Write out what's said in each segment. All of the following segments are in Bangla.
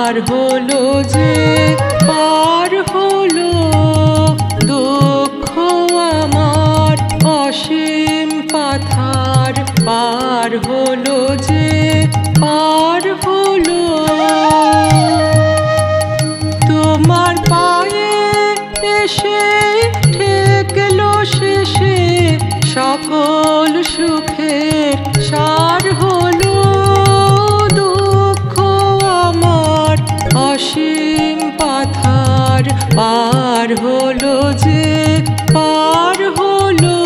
পার হলো যে পার হলো দুঃখ আমার অসীম পাথার পার হলো যে পার হলো তোমার পায়ে এসে ঠেকলো শেষে সকল সুখের সার হলো দুঃখ আমার অসীম পাথার পার হলো যে পার হলো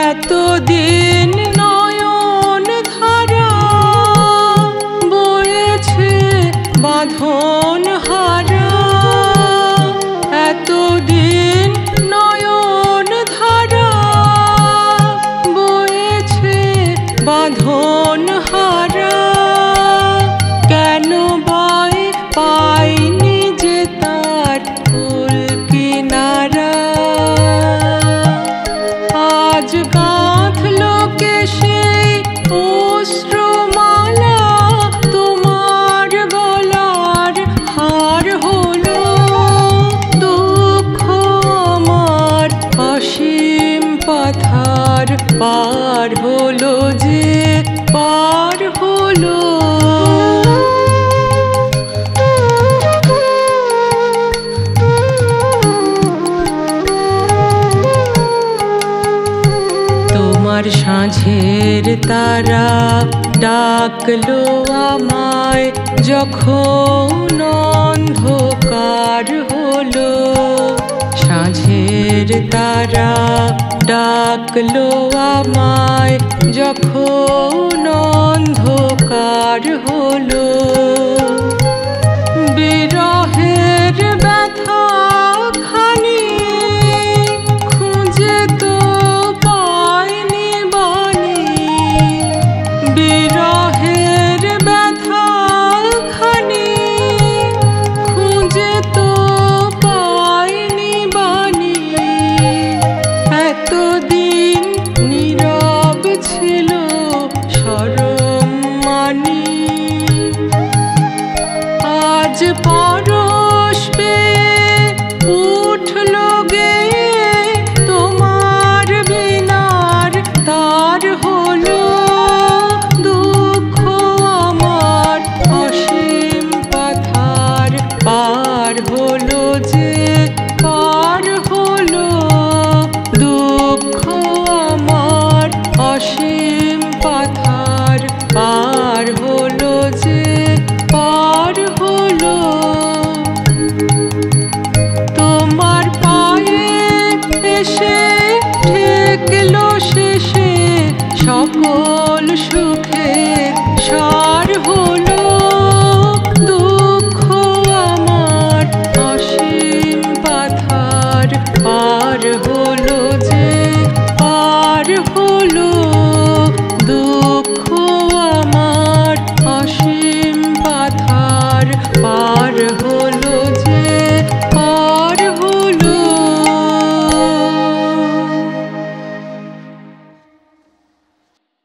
এতদিন নয়ন ধারা বয়েছে বাঁধন হারা এতদিন নয়ন ধারা বয়েছে বাঁধন হারা কেন বয় পাইনি যে তার ফুল কিনারা আজ গাঁথলো কে সেই অশ্রুমালা তোমার গলার হার হলো দুঃখ আমার অসীম পাথার পার হলো যে পার হলো তোমার সাঁঝের তারা ডাকলো আমায় যখন অন্ধকার হলো সাঁঝের তারা ডাকলো আমায় যখন অন্ধকার হলো বিরহ